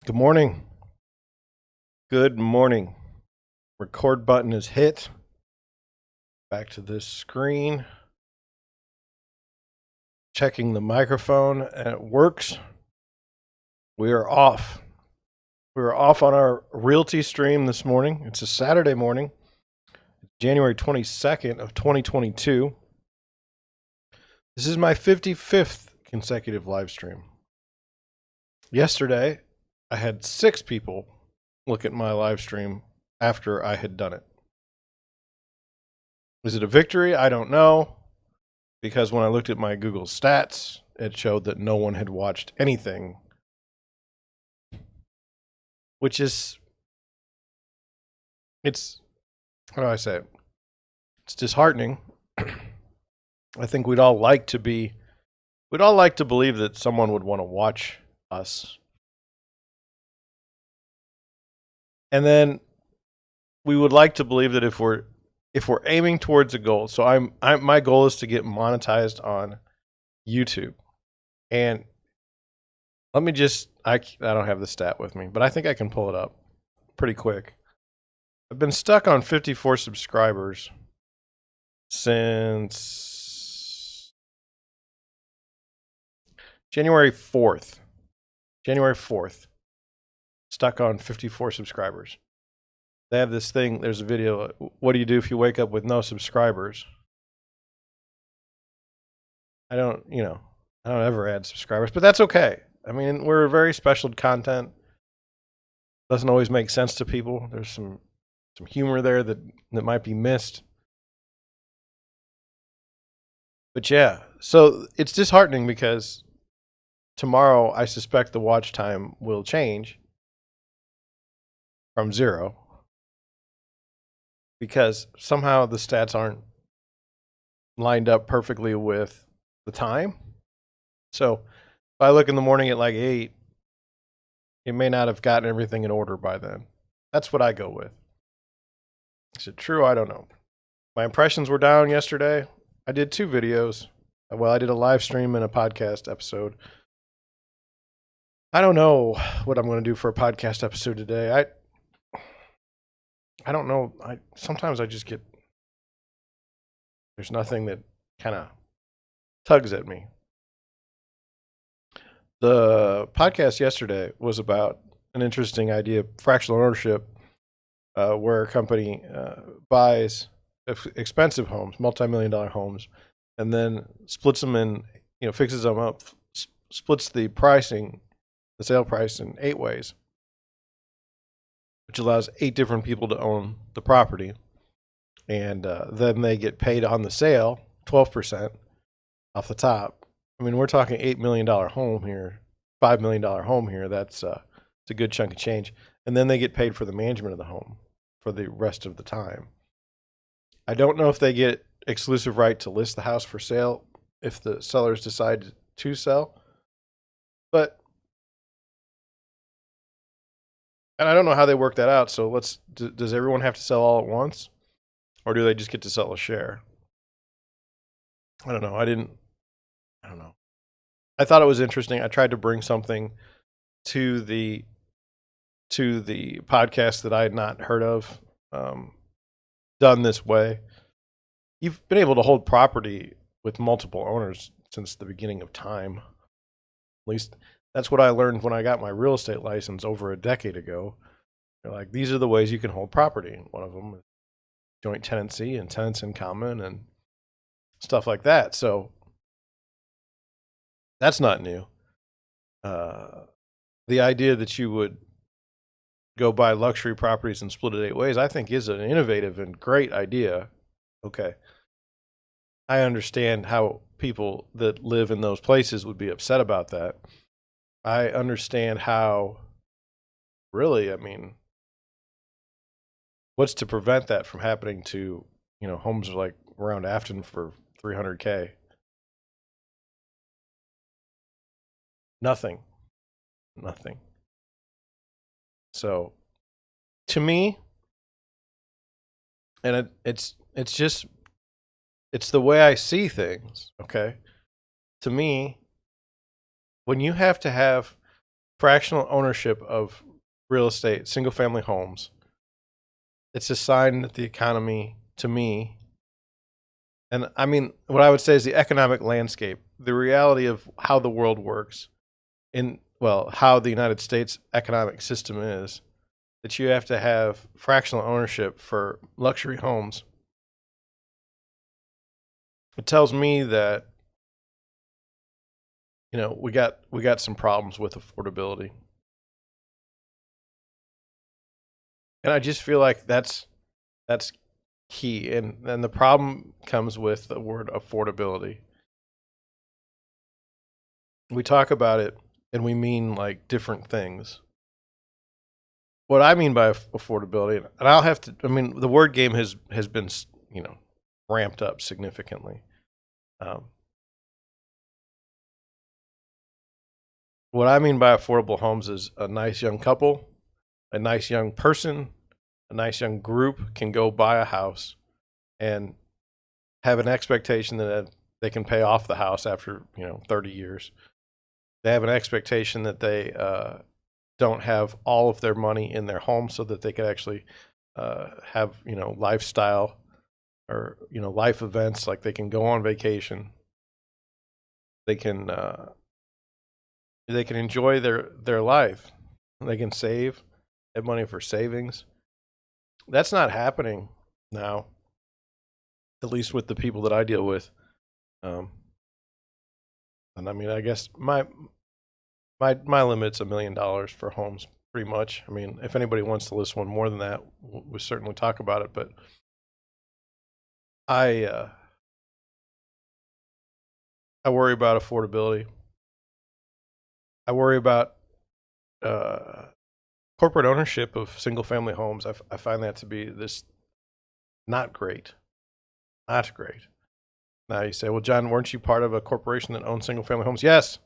Good morning. Good morning. Record button is hit. Back to this screen. Checking the microphone and it works. We are off. We are off on our Realtystream this morning. It's a Saturday morning, January 22nd of 2022. This is my 55th consecutive live stream. Yesterday, I had 6 people look at my live stream after I had done it. Is it a victory? I don't know, because when I looked at my Google stats, it showed that no one had watched anything, which is, how do I say it? It's disheartening. I think we'd all like to believe that someone would want to watch us. And then we would like to believe that if we're aiming towards a goal, so my goal is to get monetized on YouTube. And let me just, I don't have the stat with me, but I think I can pull it up pretty quick. I've been stuck on 54 subscribers since January 4th. Stuck on 54 subscribers. They have this thing, there's a video, what do you do if you wake up with no subscribers? I don't ever add subscribers, but that's okay. I mean, we're very special content. Doesn't always make sense to people. There's some humor there that might be missed. But yeah, so it's disheartening because tomorrow I suspect the watch time will change from 0 because somehow the stats aren't lined up perfectly with the time. So if I look in the morning at like 8, it may not have gotten everything in order by then. That's what I go with. Is it true? I don't know. My impressions were down yesterday. I did 2 videos. Well, I did a live stream and a podcast episode. I don't know what I'm going to do for a podcast episode today. I don't know. Sometimes I just get, there's nothing that kind of tugs at me. The podcast yesterday was about an interesting idea, fractional ownership, where a company buys expensive homes, multi-million-dollar homes, and then splits them in, fixes them up, splits the sale price in 8 ways, which allows 8 different people to own the property. And then they get paid on the sale 12% off the top. I mean, we're talking $8 million home here, $5 million home here. It's a good chunk of change. And then they get paid for the management of the home for the rest of the time. I don't know if they get exclusive right to list the house for sale if the sellers decide to sell. And I don't know how they work that out. So does everyone have to sell all at once? Or do they just get to sell a share? I don't know. I don't know. I thought it was interesting. I tried to bring something to the podcast that I had not heard of, done this way. You've been able to hold property with multiple owners since the beginning of time. At least that's what I learned when I got my real estate license over a decade ago. They're like, these are the ways you can hold property. One of them is joint tenancy and tenants in common and stuff like that. So that's not new. The idea that you would go buy luxury properties and split it 8 ways, I think is an innovative and great idea. Okay. I understand how people that live in those places would be upset about that. I understand how, really, I mean, what's to prevent that from happening to, homes like around Afton for $300K? Nothing. So to me, and it's the way I see things. Okay. To me, when you have to have fractional ownership of real estate, single family homes, it's a sign that the economy, to me, and I mean, what I would say is the economic landscape, the reality of how the world works, how the United States economic system is, that you have to have fractional ownership for luxury homes. It tells me that, we got some problems with affordability. And I just feel like that's key. And the problem comes with the word affordability. We talk about it and we mean like different things. What I mean by affordability, and the word game has been, ramped up significantly. What I mean by affordable homes is a nice young couple, a nice young person, a nice young group can go buy a house and have an expectation that they can pay off the house after 30 years. They have an expectation that they don't have all of their money in their home, so that they could actually have lifestyle or life events, like they can go on vacation. They can enjoy their life. They can save, have money for savings. That's not happening now, at least with the people that I deal with. And I mean, I guess my limit's $1 million for homes, pretty much. I mean, if anybody wants to list one more than that, we'll certainly talk about it. But I worry about affordability. I worry about corporate ownership of single family homes. I find that to be not great. Not great. Now you say, well, John, weren't you part of a corporation that owned single family homes? Yes.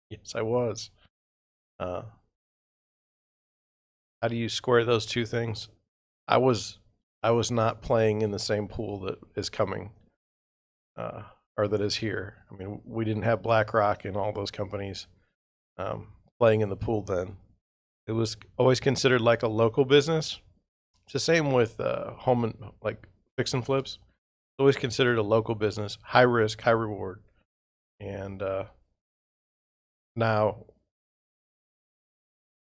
Yes, I was. How do you square those two things? I was not playing in the same pool that is coming, or that is here. I mean, we didn't have BlackRock and all those companies playing in the pool then. It was always considered like a local business. It's the same with home and like fix and flips. It's always considered a local business, high risk, high reward. And now,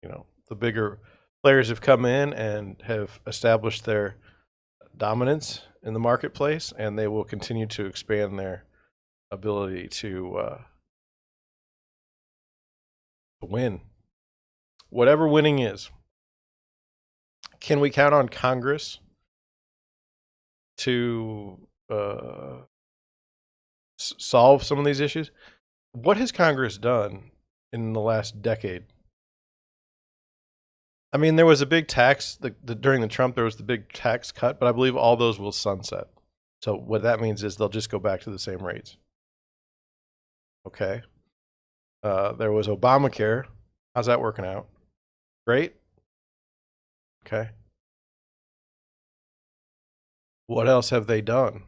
the bigger players have come in and have established their dominance in the marketplace, and they will continue to expand their ability to win. Whatever winning is. Can we count on Congress to solve some of these issues? What has Congress done in the last decade? I mean, there was a big tax during the Trump. There was the big tax cut, but I believe all those will sunset. So what that means is they'll just go back to the same rates. Okay. There was Obamacare. How's that working out? Great. Okay. What else have they done?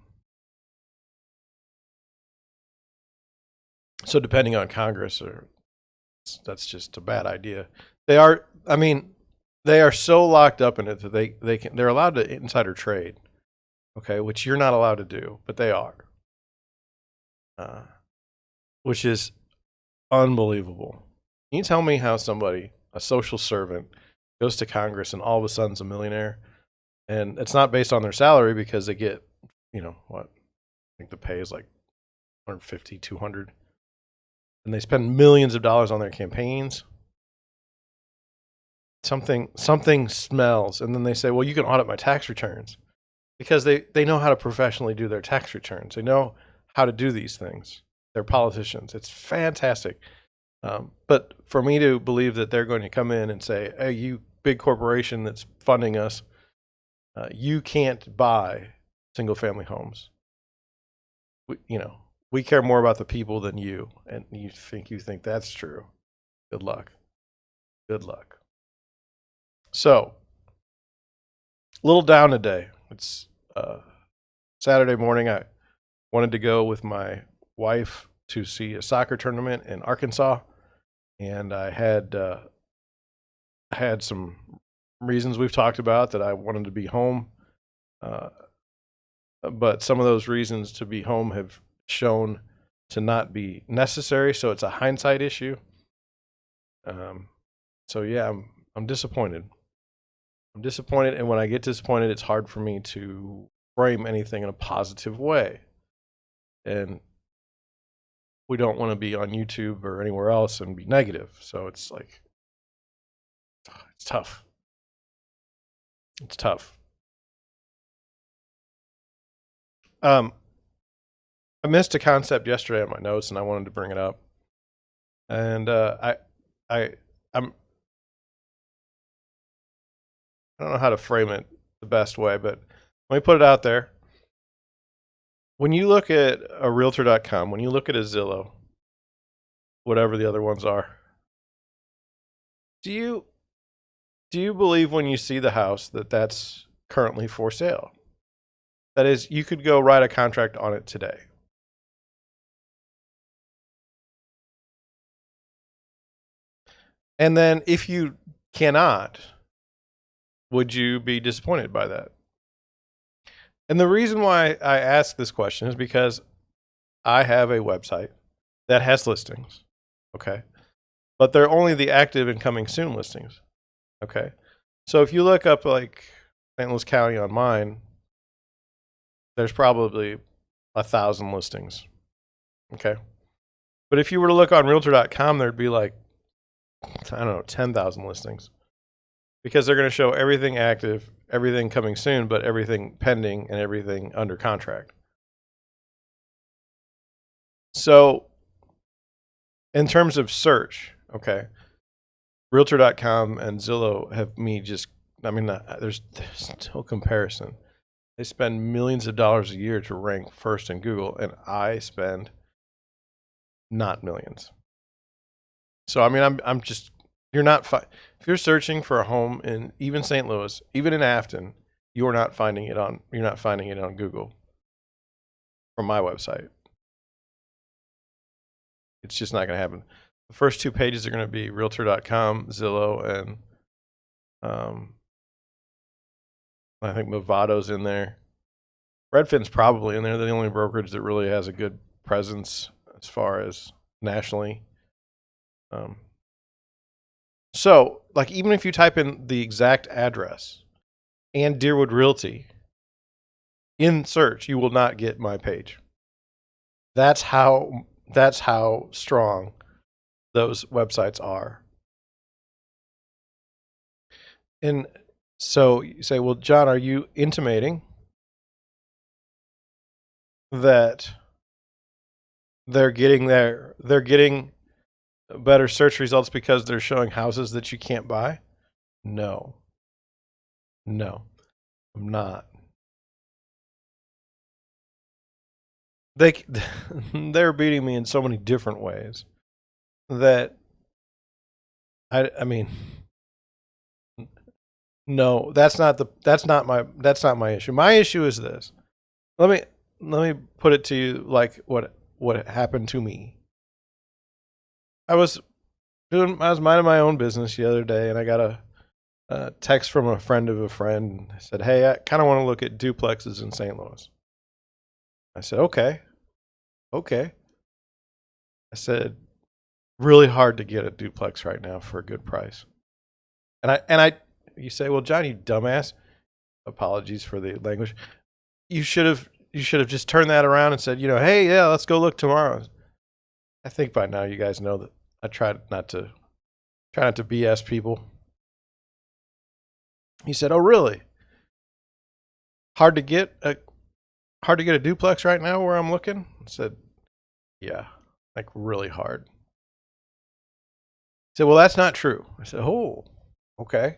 So depending on Congress, that's just a bad idea. They are so locked up in it that they're allowed to insider trade, okay, which you're not allowed to do, but they are, which is unbelievable. Can you tell me how somebody, a social servant, goes to Congress and all of a sudden is a millionaire? And it's not based on their salary, because they get, what? I think the pay is like 150, 200. And they spend millions of dollars on their campaigns. Something smells. And then they say, well, you can audit my tax returns, because they know how to professionally do their tax returns. They know how to do these things. They're politicians. It's fantastic. But for me to believe that they're going to come in and say, hey, you big corporation that's funding us, you can't buy single family homes. We care more about the people than you, and you think that's true. Good luck. Good luck. So, a little down today. It's Saturday morning. I wanted to go with my wife to see a soccer tournament in Arkansas, and I had some reasons we've talked about that I wanted to be home, uh, but some of those reasons to be home have shown to not be necessary. So it's a hindsight issue. So yeah, I'm disappointed. I'm disappointed, and when I get disappointed, it's hard for me to frame anything in a positive way. And we don't want to be on YouTube or anywhere else and be negative. So it's like it's tough. It's tough. I missed a concept yesterday on my notes, and I wanted to bring it up. And I I'm I don't know how to frame it the best way, but let me put it out there. When you look at a Realtor.com, when you look at a Zillow, whatever the other ones are, do you believe when you see the house that that's currently for sale? That is, you could go write a contract on it today. And then if you cannot, would you be disappointed by that? And the reason why I ask this question is because I have a website that has listings, okay? But they're only the active and coming soon listings, okay? So if you look up like St. Louis County on mine, there's probably 1,000 listings, okay? But if you were to look on Realtor.com, there'd be like, I don't know, 10,000 listings, because they're going to show everything active, everything coming soon, but everything pending and everything under contract. So in terms of search, okay, Realtor.com and Zillow have me just, I mean, there's no comparison. They spend millions of dollars a year to rank first in Google, and I spend not millions. So, I mean, I'm just, you're not, if you're searching for a home in even St. Louis, even in Afton, you're not finding it on Google from my website. It's just not going to happen. The first two pages are going to be Realtor.com, Zillow, and I think Movado's in there. Redfin's probably in there. They're the only brokerage that really has a good presence as far as nationally. So, like, even if you type in the exact address and Deerwood Realty in search, you will not get my page. That's how strong those websites are. And so you say, well, John, are you intimating that they're getting better search results because they're showing houses that you can't buy? No, I'm not. They're beating me in so many different ways that I mean, no, that's not my issue. My issue is this. Let me put it to you like what happened to me. I was minding my own business the other day, and I got a text from a friend of a friend. I said, "Hey, I kind of want to look at duplexes in St. Louis." I said, "Okay." I said, "Really hard to get a duplex right now for a good price." You say, "Well, John, you dumbass." Apologies for the language. You should have just turned that around and said, "Hey, yeah, let's go look tomorrow." I think by now you guys know that I try not to BS people. He said, "Oh, really? Hard to get a duplex right now where I'm looking?" I said, "Yeah, like really hard." He said, "Well, that's not true." I said, "Oh, okay.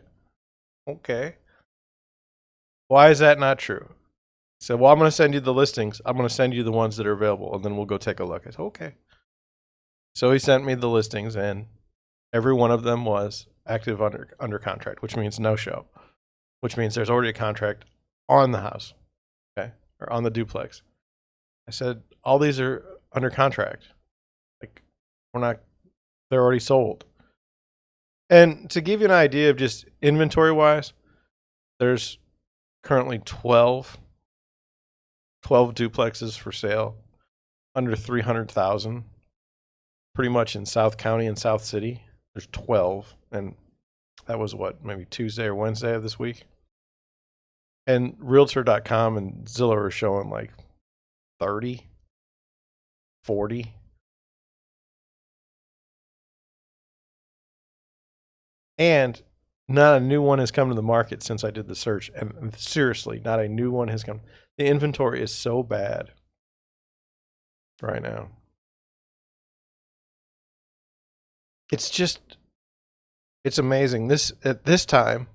Why is that not true?" He said, "Well, I'm going to send you the listings. I'm going to send you the ones that are available, and then we'll go take a look." I said, "Okay." So he sent me the listings, and every one of them was active under contract, which means no show, which means there's already a contract on the house, okay, or on the duplex. I said, all these are under contract. Like, they're already sold. And to give you an idea of just inventory wise, there's currently 12 duplexes for sale under 300,000, pretty much in South County and South City. There's 12, and that was what, maybe Tuesday or Wednesday of this week. And Realtor.com and Zillow are showing like 30, 40. And not a new one has come to the market since I did the search. And seriously, not a new one has come. The inventory is so bad right now. It's just, it's amazing. At this time,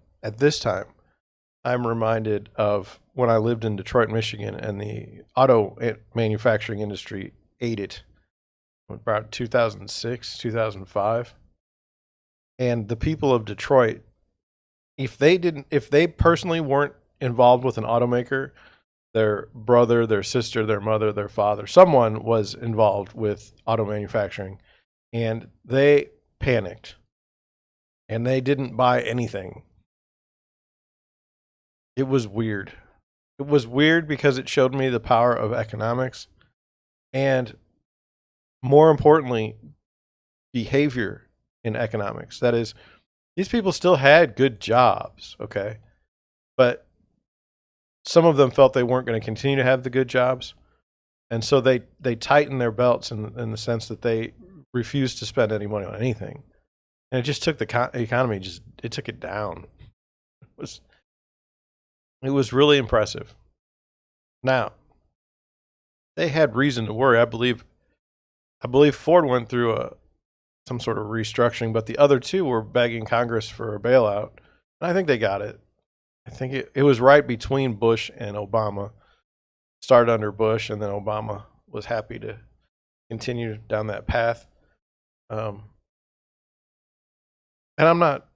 I'm reminded of when I lived in Detroit, Michigan, and the auto manufacturing industry ate it about 2006, 2005. And the people of Detroit, if they personally weren't involved with an automaker, their brother, their sister, their mother, their father, someone was involved with auto manufacturing, and they panicked and they didn't buy anything. It was weird. It was weird because it showed me the power of economics and, more importantly, behavior in economics. That is, these people still had good jobs, okay? But some of them felt they weren't going to continue to have the good jobs. And so they tightened their belts in the sense that they refused to spend any money on anything. And it just took the economy, it took it down. It was really impressive. Now, they had reason to worry. I believe Ford went through some sort of restructuring, but the other two were begging Congress for a bailout. And I think they got it. I think it was right between Bush and Obama. Started under Bush, and then Obama was happy to continue down that path. And I'm not,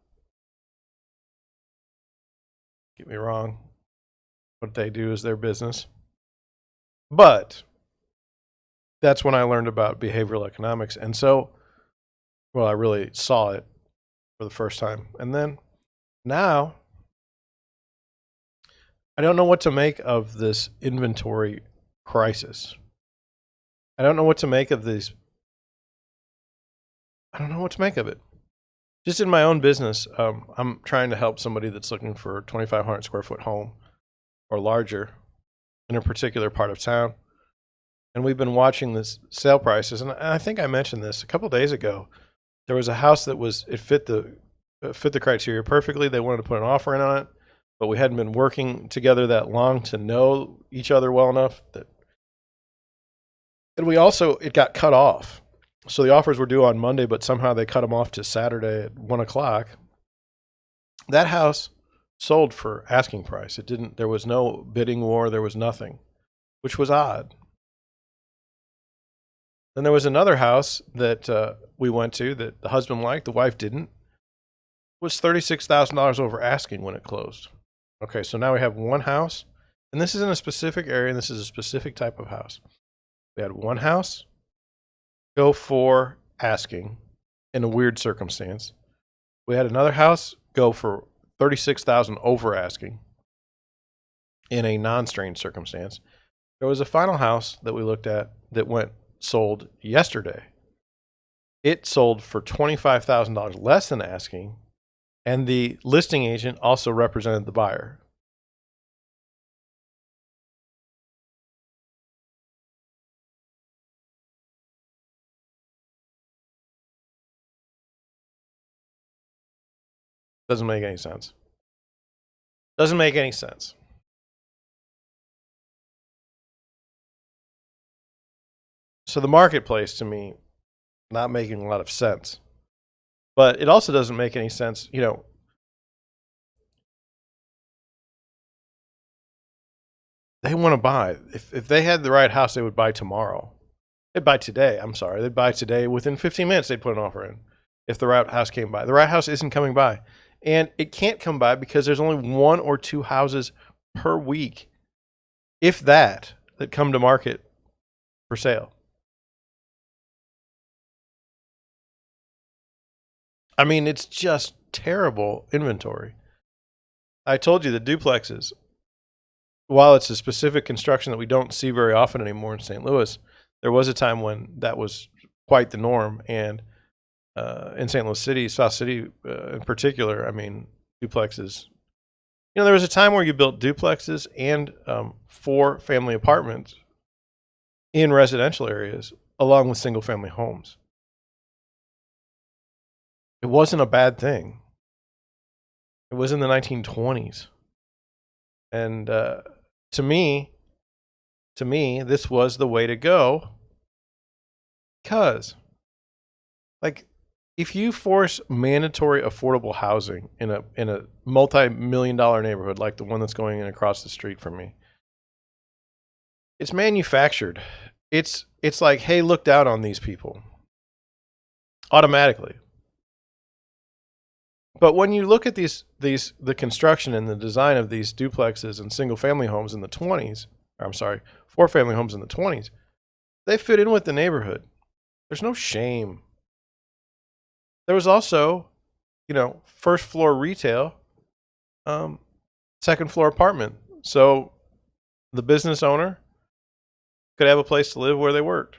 get me wrong, what they do is their business. But that's when I learned about behavioral economics. And so, well, I really saw it for the first time. And then now, I don't know what to make of this inventory crisis. I don't know what to make of these. I don't know what to make of it. Just in my own business, I'm trying to help somebody that's looking for a 2,500 square foot home or larger in a particular part of town. And we've been watching this sale prices. And I think I mentioned this a couple of days ago. There was a house that fit the criteria perfectly. They wanted to put an offer in on it, but we hadn't been working together that long to know each other well enough and it got cut off. So the offers were due on Monday, but somehow they cut them off to Saturday at 1:00. That house sold for asking price. There was no bidding war. There was nothing, which was odd. Then there was another house that we went to that the husband liked, the wife didn't. It was $36,000 over asking when it closed. Okay, so now we have one house, and this is in a specific area, and this is a specific type of house. We had one house go for asking in a weird circumstance. We had another house go for $36,000 over asking in a non-strange circumstance. There was a final house that we looked at that sold yesterday. It sold for $25,000 less than asking, and the listing agent also represented the buyer. Doesn't make any sense. Doesn't make any sense. So the marketplace, to me, not making a lot of sense. But it also doesn't make any sense, they want to buy. If they had the right house, they would buy tomorrow. They'd buy today. I'm sorry. They'd buy today. Within 15 minutes, they'd put an offer in if the right house came by. The right house isn't coming by. And it can't come by because there's only 1 or 2 houses per week, if that come to market for sale. I mean, it's just terrible inventory. I told you the duplexes, while it's a specific construction that we don't see very often anymore in St. Louis, there was a time when that was quite the norm. And in St. Louis City, South City in particular, I mean, duplexes. You know, there was a time where you built duplexes and 4-family apartments in residential areas along with single-family homes. It wasn't a bad thing. It was in the 1920s. And to me, this was the way to go. Because, like, if you force mandatory affordable housing in a multi-million-dollar neighborhood like the one that's going in across the street from me, it's manufactured. It's like, hey, look down on these people automatically. But when you look at the construction and the design of these duplexes and single-family homes in the 20s, or I'm sorry, 4-family homes in the 20s, they fit in with the neighborhood. There's no shame. There was also, you know, first floor retail, second floor apartment. So the business owner could have a place to live where they worked.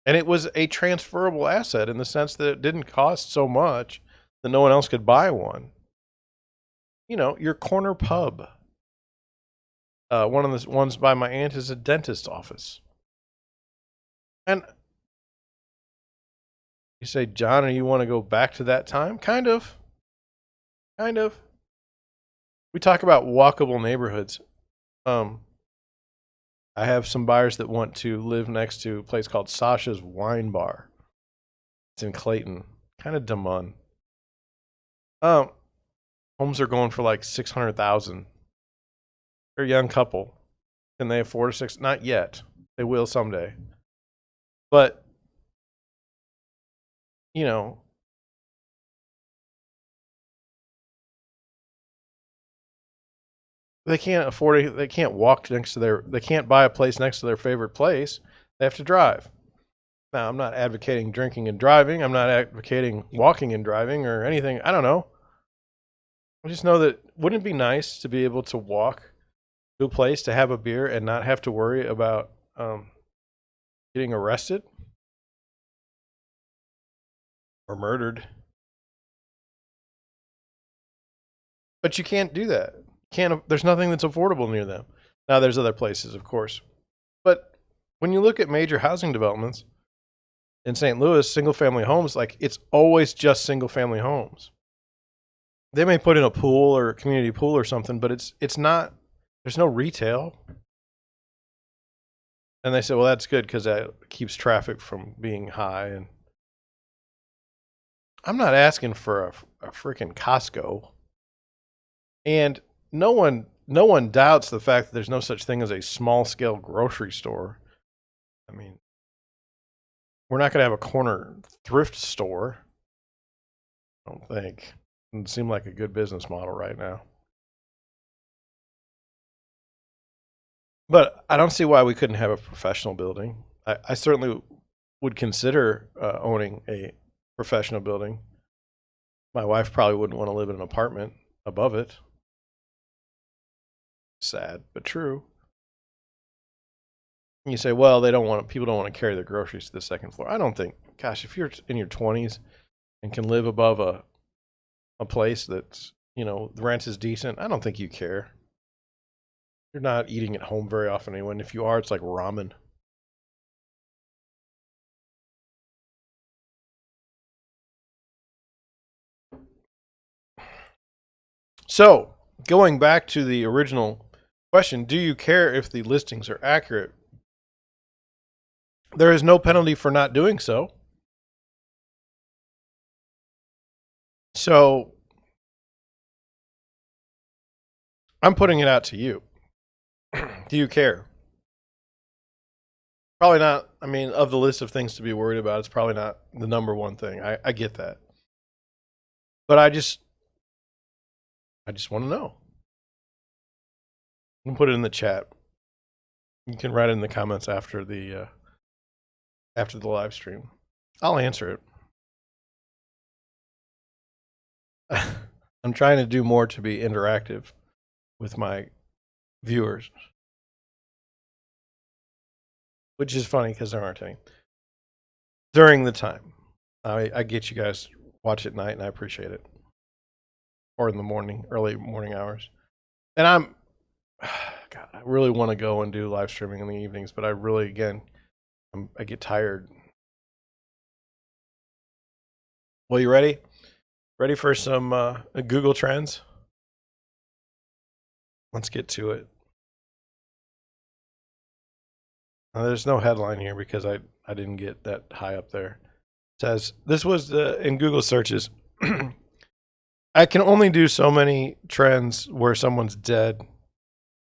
And it was a transferable asset in the sense that it didn't cost so much that no one else could buy one. You know, your corner pub. One of the ones by my aunt is a dentist's office. And you say, John, you want to go back to that time? Kind of. Kind of. We talk about walkable neighborhoods. I have some buyers that want to live next to a place called Sasha's Wine Bar. It's in Clayton. Kind of Damon. Homes are going for like $600,000. They're a young couple. Can they afford a six? Not yet. They will someday. But, you know, they can't afford it. They can't walk next to they can't buy a place next to their favorite place. They have to drive. Now, I'm not advocating drinking and driving. I'm not advocating walking and driving or anything. I don't know. I just know that wouldn't it be nice to be able to walk to a place to have a beer and not have to worry about getting arrested or murdered? But you can't do that. There's nothing that's affordable near them. Now, there's other places, of course. But when you look at major housing developments in St. Louis, single-family homes, like, it's always just single-family homes. They may put in a pool or a community pool or something, but it's not, there's no retail. And they say, well, that's good because that keeps traffic from being high. And I'm not asking for a freaking Costco. And no one doubts the fact that there's no such thing as a small-scale grocery store. I mean, we're not going to have a corner thrift store. I don't think. Doesn't seem like a good business model right now. But I don't see why we couldn't have a professional building. I certainly would consider owning a professional building. My wife probably wouldn't want to live in an apartment above it. Sad, but true. And you say, well, people don't want to carry their groceries to the second floor. I don't think, gosh, if you're in your 20s and can live above a place that's, you know, the rent is decent, I don't think you care. You're not eating at home very often anyway. And if you are, it's like ramen. So, going back to the original question, do you care if the listings are accurate? There is no penalty for not doing so. So, I'm putting it out to you. Do you care? Probably not. I mean, of the list of things to be worried about, it's probably not the number one thing. I get that. But I just want to know. You can put it in the chat. You can write it in the comments after the live stream. I'll answer it. I'm trying to do more to be interactive with my viewers, which is funny because there aren't any during the time. I get you guys watch at night, and I appreciate it, or in the morning, early morning hours. And God, I really want to go and do live streaming in the evenings, but I really, again, I get tired. Well, you ready? Ready for some Google Trends? Let's get to it. Now, there's no headline here because I didn't get that high up there. It says, this was in Google searches. I can only do so many trends where someone's dead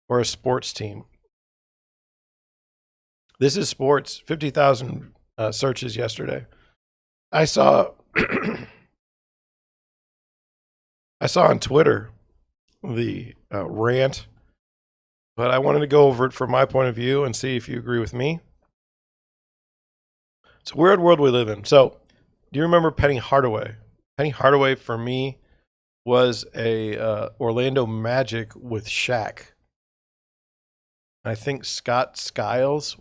or a sports team. This is sports, 50,000 searches yesterday. I saw I saw on Twitter the rant, but I wanted to go over it from my point of view and see if you agree with me. It's a weird world we live in. So, do you remember Penny Hardaway? Penny Hardaway, for me, was a Orlando Magic with Shaq. I think Scott Skiles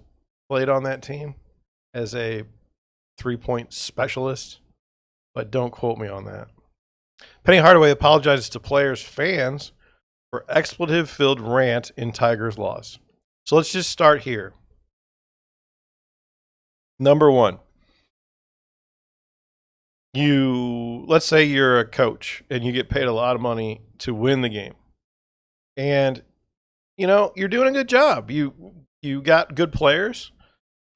played on that team as a three-point specialist, but don't quote me on that. Penny Hardaway apologizes to players' fans for expletive-filled rant in Tigers loss. So let's just start here. Number one, let's say you're a coach and you get paid a lot of money to win the game. And, you're doing a good job. You got good players.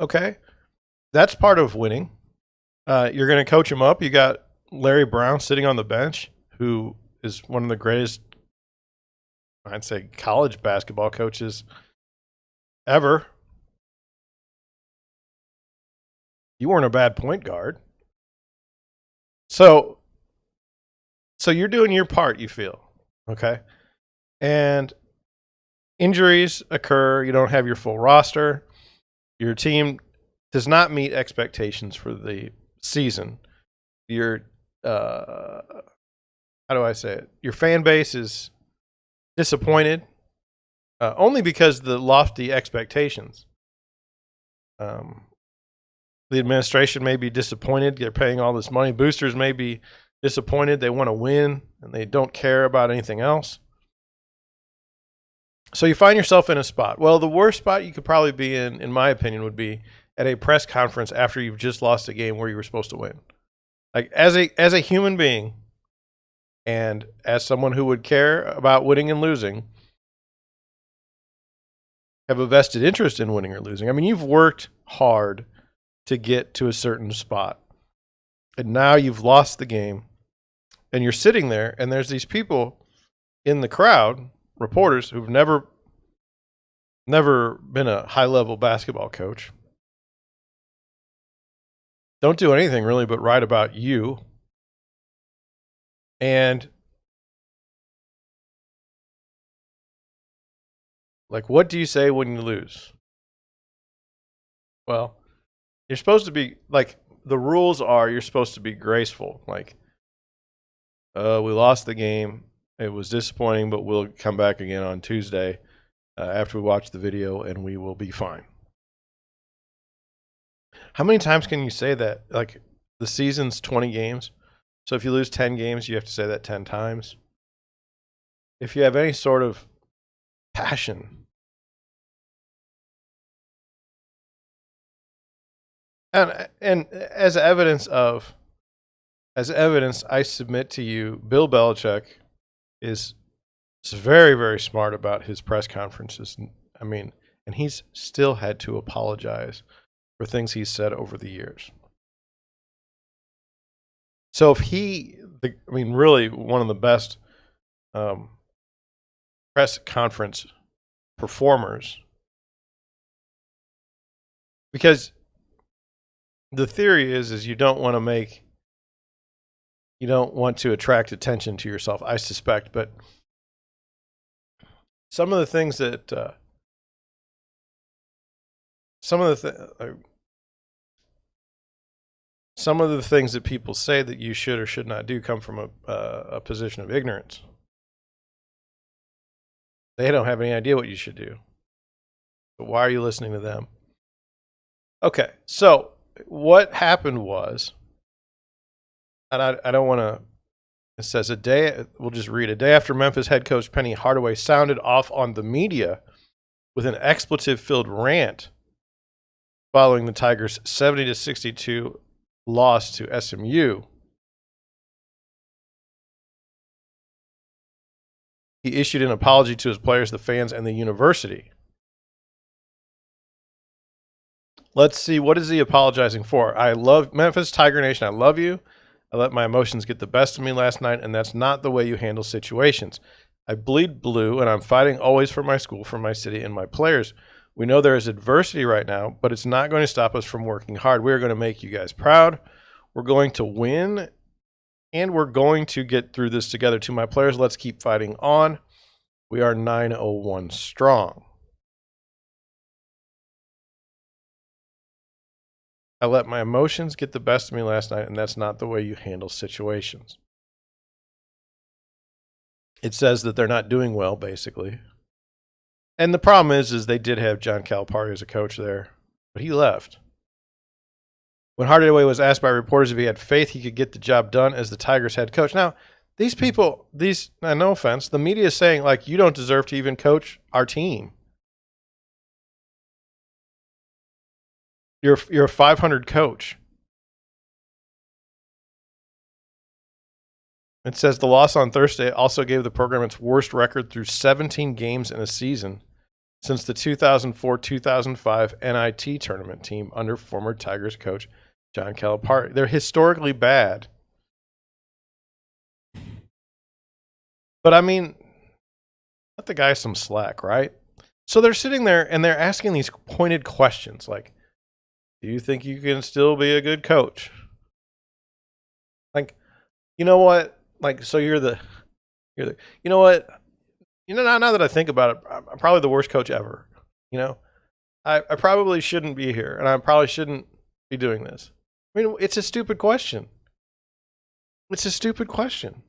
Okay. That's part of winning. You're going to coach them up. You got Larry Brown sitting on the bench, who is one of the greatest, I'd say, college basketball coaches ever. You weren't a bad point guard. So you're doing your part, you feel. Okay. And injuries occur. You don't have your full roster. Your team does not meet expectations for the season. Your how do I say it? Your fan base is disappointed, only because of the lofty expectations. The administration may be disappointed. They're paying all this money. Boosters may be disappointed. They want to win, and they don't care about anything else. So you find yourself in a spot. Well, the worst spot you could probably be in my opinion, would be at a press conference after you've just lost a game where you were supposed to win. Like, as a human being, and as someone who would care about winning and losing, have a vested interest in winning or losing. I mean, you've worked hard to get to a certain spot, and now you've lost the game, and you're sitting there, and there's these people in the crowd, reporters, who've never been a high-level basketball coach, don't do anything really but write about you. And like, what do you say when you lose? Well, you're supposed to be, like, the rules are you're supposed to be graceful. Like, we lost the game. It was disappointing, but we'll come back again on Tuesday after we watch the video, and we will be fine. How many times can you say that? Like, the season's 20 games. So if you lose 10 games, you have to say that 10 times. If you have any sort of passion. And as evidence, I submit to you, Bill Belichick is very, very smart about his press conferences. I mean, and he's still had to apologize for things he's said over the years. So if really one of the best press conference performers, because the theory is you don't want to attract attention to yourself, I suspect, but some of the things that some some of the things that people say that you should or should not do come from a position of ignorance. They don't have any idea what you should do. But why are you listening to them? Okay, so what happened was, and I don't want to, it says we'll just read a day after Memphis head coach Penny Hardaway sounded off on the media with an expletive-filled rant following the Tigers' 70-62 loss to SMU. He issued an apology to his players, the fans, and the university. Let's see, what is he apologizing for? I love Memphis Tiger Nation. I love you. I let my emotions get the best of me last night, and that's not the way you handle situations. I bleed blue, and I'm fighting always for my school, for my city, and my players. We know there is adversity right now, but it's not going to stop us from working hard. We are going to make you guys proud. We're going to win, and we're going to get through this together. To my players, let's keep fighting on. We are 901 strong. I let my emotions get the best of me last night, and that's not the way you handle situations. It says that they're not doing well, basically. And the problem is they did have John Calipari as a coach there, but he left. When Hardaway was asked by reporters if he had faith he could get the job done as the Tigers head coach. Now, these people, no offense, the media is saying, like, you don't deserve to even coach our team. You're a 500 coach. It says the loss on Thursday also gave the program its worst record through 17 games in a season since the 2004-2005 NIT tournament team under former Tigers coach John Calipari. They're historically bad. But I mean, let the guy some slack, right? So they're sitting there and they're asking these pointed questions like, do you think you can still be a good coach? Like, you know what? Like, so you know what? Now that I think about it, I'm probably the worst coach ever. I probably shouldn't be here, and I probably shouldn't be doing this. I mean, it's a stupid question. It's a stupid question.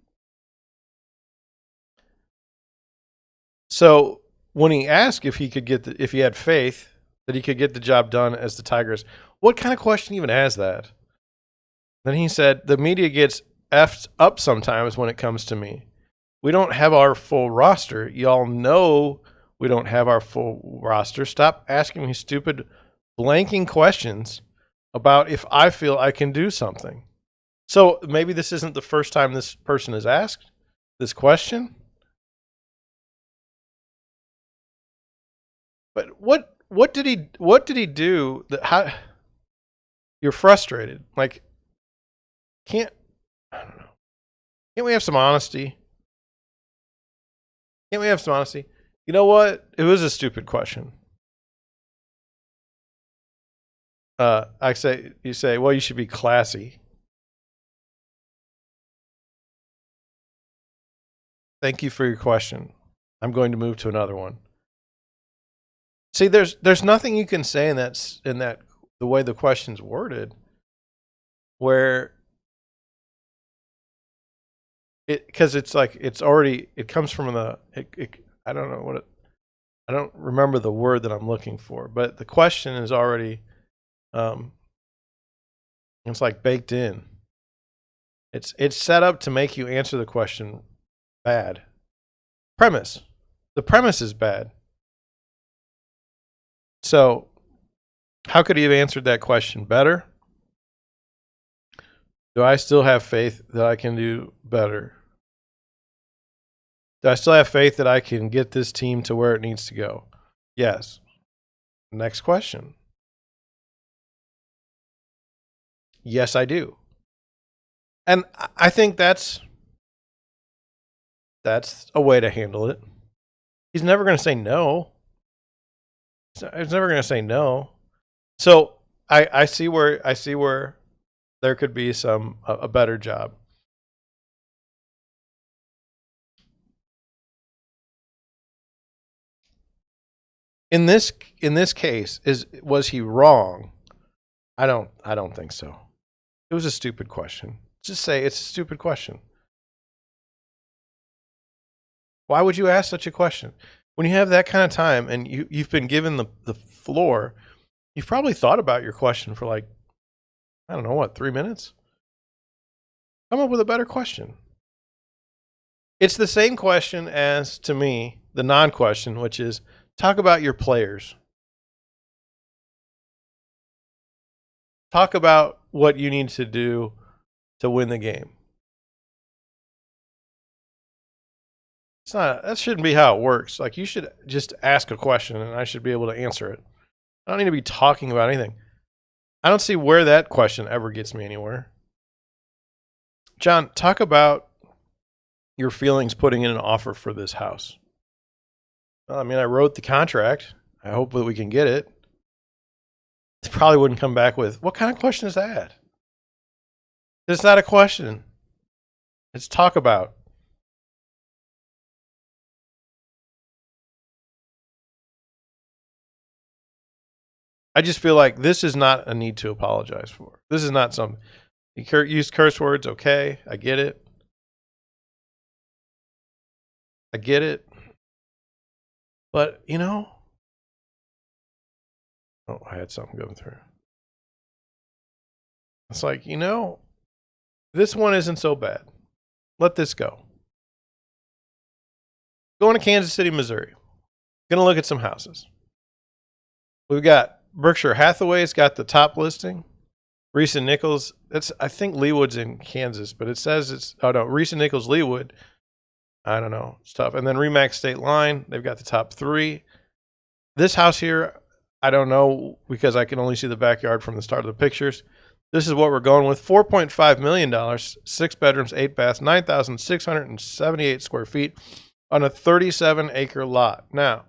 So when he asked if he had faith that he could get the job done as the Tigers, what kind of question even has that? Then he said, the media gets effed up sometimes when it comes to me. We don't have our full roster. Y'all know we don't have our full roster. Stop asking me stupid blanking questions about if I feel I can do something. So maybe this isn't the first time this person has asked this question. But what did he do that you're frustrated? Like, I don't know. Can't we have some honesty? Can't we have some honesty? You know what? It was a stupid question. You say, well, you should be classy. Thank you for your question. I'm going to move to another one. See, there's nothing you can say in that the way the question's worded, where because it's like it comes from I don't know I don't remember the word that I'm looking for, but the question is already it's like baked in. It's set up to make you answer the question bad. The premise is bad. So, how could he have answered that question better? Do I still have faith that I can do better? Do I still have faith that I can get this team to where it needs to go? Yes. Next question. Yes, I do. And I think that's a way to handle it. He's never going to say no. He's never going to say no. So I see where there could be a better job. In this case, was he wrong? I don't think so. It was a stupid question. Just say it's a stupid question. Why would you ask such a question? When you have that kind of time and you've been given the floor, you've probably thought about your question for like, I don't know, what, 3 minutes? Come up with a better question. It's the same question as, to me, the non-question, which is talk about your players. Talk about what you need to do to win the game. That shouldn't be how it works. Like, you should just ask a question and I should be able to answer it. I don't need to be talking about anything. I don't see where that question ever gets me anywhere. John, talk about your feelings putting in an offer for this house. Well, I mean, I wrote the contract. I hope that we can get it. They probably wouldn't come back with, what kind of question is that? It's not a question. It's talk about. I just feel like this is not a need to apologize for. This is not something. You use curse words, okay. I get it. But, you know. Oh, I had something going through. It's like, you know, this one isn't so bad. Let this go. Going to Kansas City, Missouri. Going to look at some houses. We've got Berkshire Hathaway's got the top listing. Reese and Nichols, I think Leewood's in Kansas, but it says Reese and Nichols, Leewood. I don't know. It's tough. And then Remax State Line, they've got the top 3. This house here, I don't know because I can only see the backyard from the start of the pictures. This is what we're going with. $4.5 million, 6 bedrooms, 8 baths, 9,678 square feet on a 37-acre lot. Now,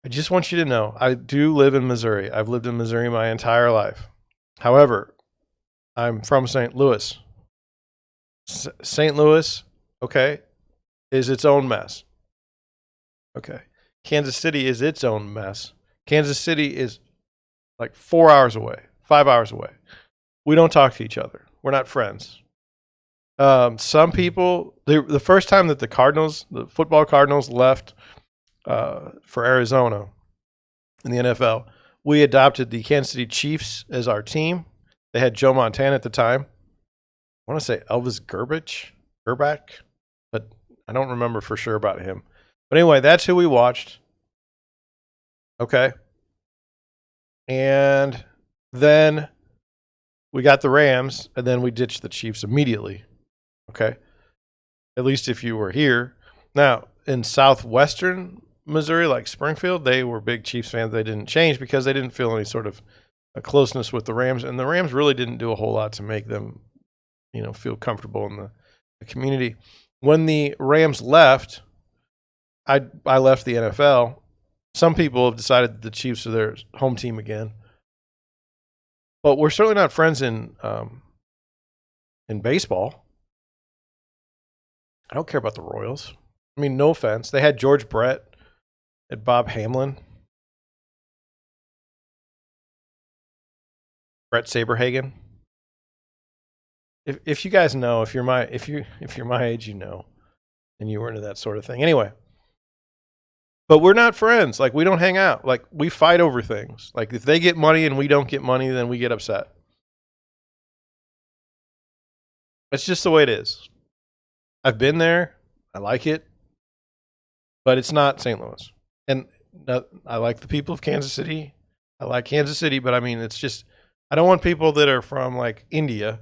I just want you to know, I do live in Missouri. I've lived in Missouri my entire life. However, I'm from St. Louis. St. Louis, okay, is its own mess. Okay. Kansas City is its own mess. Kansas City is like 4 hours away, 5 hours away. We don't talk to each other. We're not friends. Some people, the first time that the football Cardinals left for Arizona in the NFL, we adopted the Kansas City Chiefs as our team. They had Joe Montana at the time. I want to say Elvis Gerbach, but I don't remember for sure about him. But anyway, that's who we watched. Okay. And then we got the Rams, and then we ditched the Chiefs immediately. Okay. At least if you were here. Now, in southwestern Missouri, like Springfield, they were big Chiefs fans. They didn't change because they didn't feel any sort of a closeness with the Rams. And the Rams really didn't do a whole lot to make them, feel comfortable in the community. When the Rams left, I left the NFL. Some people have decided that the Chiefs are their home team again. But we're certainly not friends in baseball. I don't care about the Royals. I mean, no offense. They had George Brett and Bob Hamlin. Brett Saberhagen. If you guys know, if you're my age, and you were into that sort of thing. Anyway. But we're not friends. Like, we don't hang out. Like, we fight over things. Like, if they get money and we don't get money, then we get upset. It's just the way it is. I've been there. I like it. But it's not St. Louis. And I like the people of Kansas City. I like Kansas City, but I mean, it's just, I don't want people that are from like India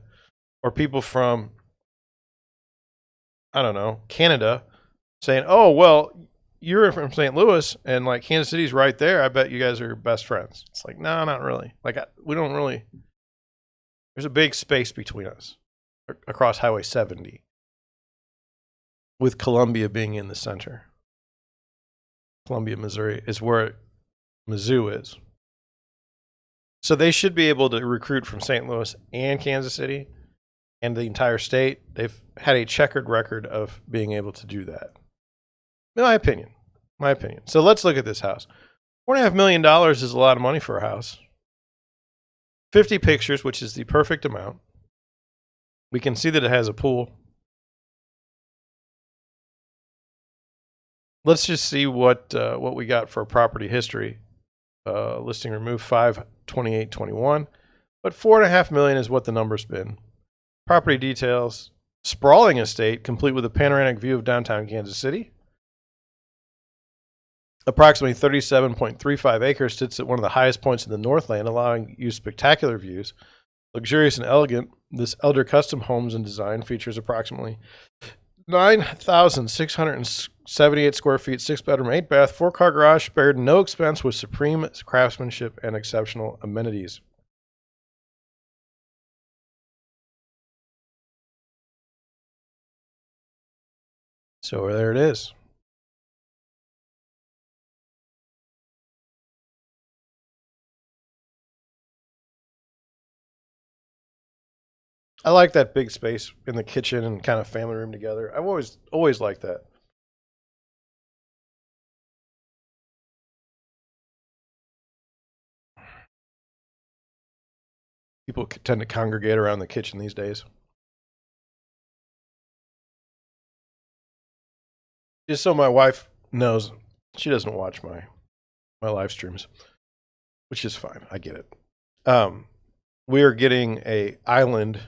or people from, I don't know, Canada saying, oh, well, you're from St. Louis and like Kansas City's right there. I bet you guys are best friends. It's like, no, not really. Like, we don't really, there's a big space between us across Highway 70 with Columbia being in the center. Columbia, Missouri is where Mizzou is. So they should be able to recruit from St. Louis and Kansas City and the entire state. They've had a checkered record of being able to do that. In my opinion. So let's look at this house. $4.5 million is a lot of money for a house. 50 pictures, which is the perfect amount. We can see that it has a pool. Let's just see what we got for property history. Listing removed 5/28/21, but $4.5 million is what the number's been. Property details: sprawling estate, complete with a panoramic view of downtown Kansas City. Approximately 37.35 acres, sits at one of the highest points in the Northland, allowing you spectacular views. Luxurious and elegant, this Elder Custom Homes and Design features approximately 9,678 square feet, 6-bedroom, 8-bath, 4-car garage, spared no expense, with supreme craftsmanship and exceptional amenities. So there it is. I like that big space in the kitchen and kind of family room together. I've always liked that. People tend to congregate around the kitchen these days. Just so my wife knows, she doesn't watch my live streams, which is fine. I get it. We are getting a island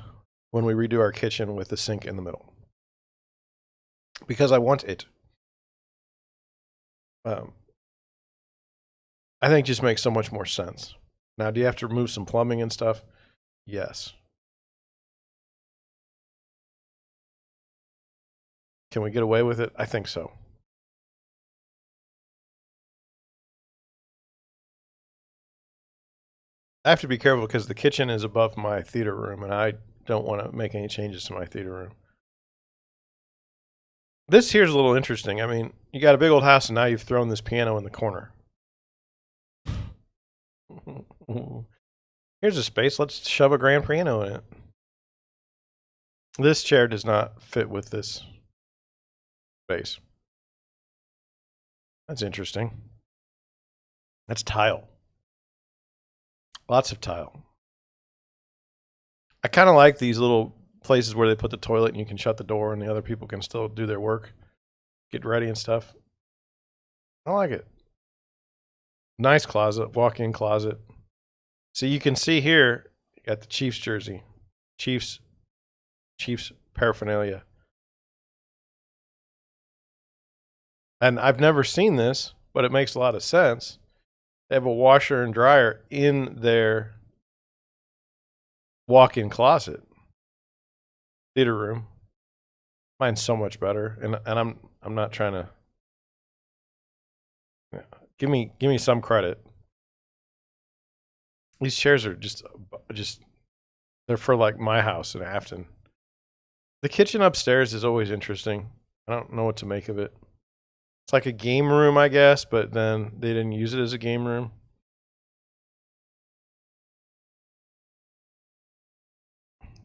when we redo our kitchen with the sink in the middle, because I want it. I think it just makes so much more sense. Now, do you have to remove some plumbing and stuff? Yes. Can we get away with it? I think so. I have to be careful because the kitchen is above my theater room, and I don't want to make any changes to my theater room. This here's a little interesting. I mean, you got a big old house, and now you've thrown this piano in the corner. Here's a space. Let's shove a grand piano in it. This chair does not fit with this space. That's interesting. That's tile. Lots of tile. I kind of like these little places where they put the toilet and you can shut the door and the other people can still do their work, get ready and stuff. I like it. Nice closet, walk-in closet. So you can see here, you got the Chiefs jersey, Chiefs paraphernalia. And I've never seen this, but it makes a lot of sense. They have a washer and dryer in their walk-in closet, theater room. Mine's so much better, and I'm not trying to. Give me some credit. These chairs are just they're for like my house in Afton. The kitchen upstairs is always interesting. I don't know what to make of it. It's like a game room, I guess, but then they didn't use it as a game room.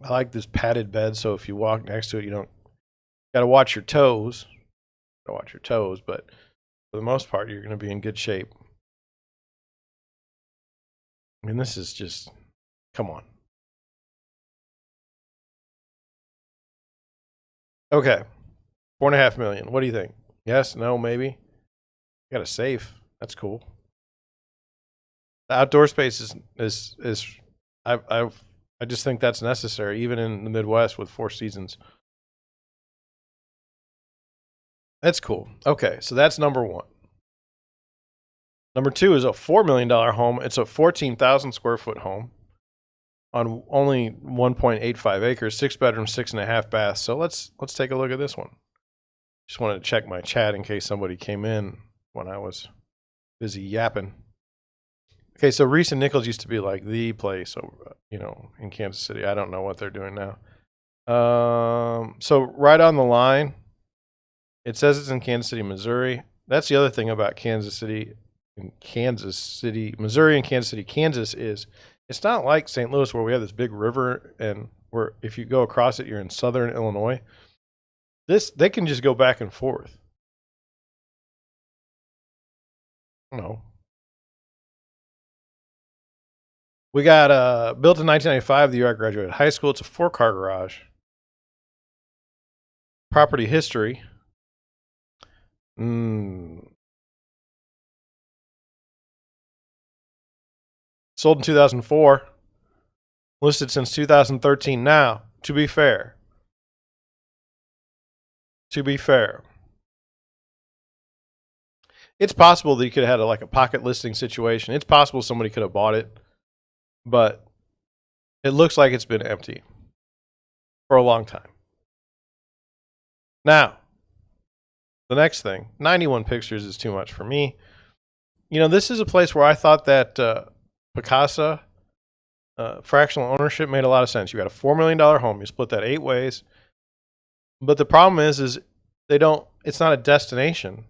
I like this padded bed, so if you walk next to it, you don't got to watch your toes. Got to watch your toes, but for the most part, you're going to be in good shape. I mean, this is just, come on. Okay, $4.5 million. What do you think? Yes, no, maybe. Got a safe. That's cool. The outdoor space is I just think that's necessary, even in the Midwest with 4 seasons. That's cool. Okay, so that's number one. Number two is a $4 million home. It's a 14,000 square foot home on only 1.85 acres, 6 bedrooms, 6.5 baths. So let's take a look at this one. Just wanted to check my chat in case somebody came in when I was busy yapping. Okay, so Reese and Nichols used to be like the place, in Kansas City. I don't know what they're doing now. So right on the line, it says it's in Kansas City, Missouri. That's the other thing about Kansas City, Missouri and Kansas City, Kansas is it's not like St. Louis where we have this big river and where if you go across it, you're in southern Illinois. They can just go back and forth. No. We got built in 1995, the year I graduated high school. It's a 4-car garage. Property history. Sold in 2004. Listed since 2013. Now, to be fair, it's possible that you could have had a pocket listing situation. It's possible somebody could have bought it, but it looks like it's been empty for a long time. Now, the next thing, 91 pictures is too much for me. This is a place where I thought that Picasa fractional ownership made a lot of sense. You got a $4 million home. You split that 8 ways. But the problem is it's not a destination.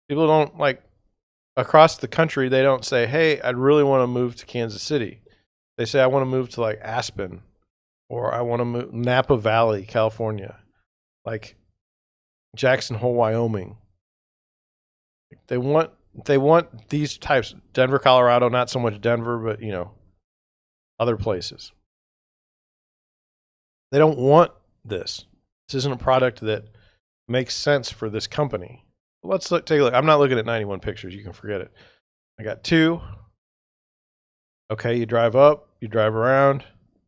People don't across the country, they don't say, hey, I'd really want to move to Kansas City. They say, I want to move to Aspen, or I want to move Napa Valley, California, Jackson Hole, Wyoming. They want these types, Denver, Colorado, not so much Denver, but other places. They don't want this. This isn't a product that makes sense for this company. Let's take a look. I'm not looking at 91 pictures. You can forget it. I got 2. Okay, you drive up, you drive around.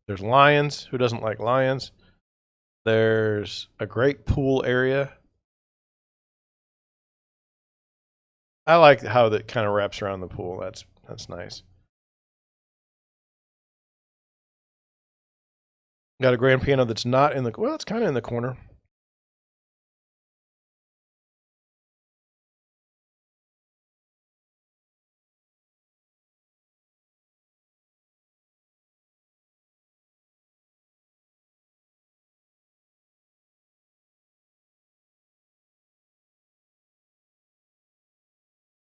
There's lions. Who doesn't like lions? There's a great pool area. I like how that kind of wraps around the pool. That's nice. Got a grand piano that's not in the, well, it's kind of in the corner.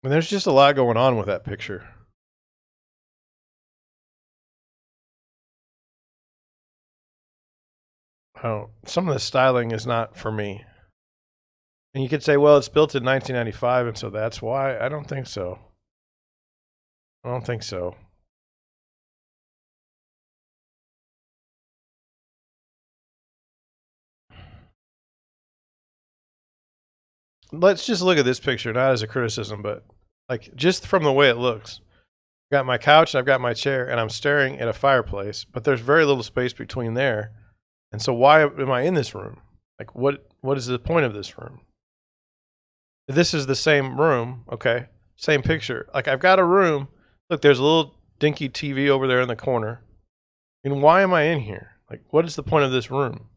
And there's just a lot going on with that picture. Some of the styling is not for me. And you could say, well, it's built in 1995, and so that's why. I don't think so. Let's just look at this picture, not as a criticism, but just from the way it looks. I've got my couch, I've got my chair, and I'm staring at a fireplace, but there's very little space between there. And so why am I in this room? What is the point of this room? This is the same room, okay? Same picture. I've got a room. Look, there's a little dinky TV over there in the corner. And why am I in here? What is the point of this room?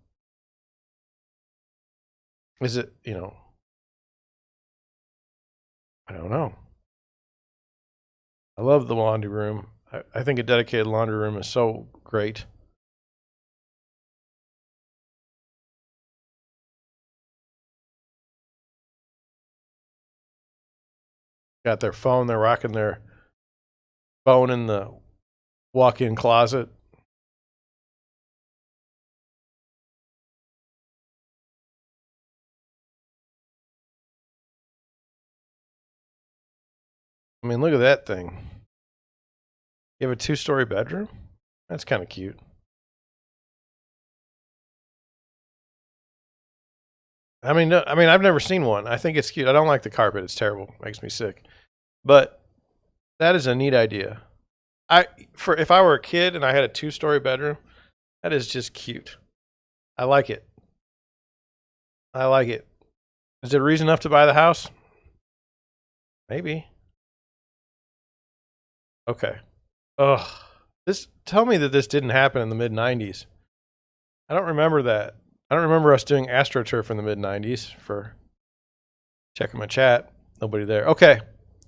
Is it, I don't know. I love the laundry room. I think a dedicated laundry room is so great. Got their phone. They're rocking their phone in the walk-in closet. I mean, look at that thing. You have a 2-story bedroom? That's kind of cute. I mean, I've never seen one. I think it's cute. I don't like the carpet. It's terrible. It makes me sick. But that is a neat idea. If I were a kid and I had a 2-story bedroom, that is just cute. I like it. Is it reason enough to buy the house? Maybe. Okay. Ugh. Tell me that this didn't happen in the mid-90s. I don't remember that. I don't remember us doing AstroTurf in the mid-90s for checking my chat. Nobody there. Okay.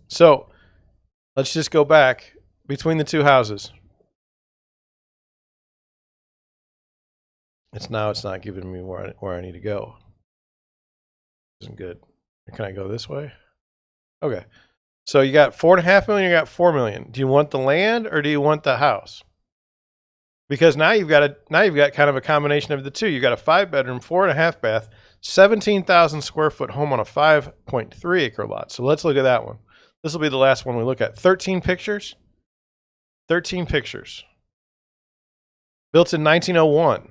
So let's just go back between the 2 houses. It's not giving me where I need to go. Isn't good. Can I go this way? Okay. So you got $4.5 million, you got $4 million. Do you want the land or do you want the house? Because now you've got kind of a combination of the two. You got a 5-bedroom, 4.5 bath, 17,000 square foot home on a 5.3 acre lot. So let's look at that one. This will be the last one we look at. 13 pictures. 13 pictures. Built in 1901.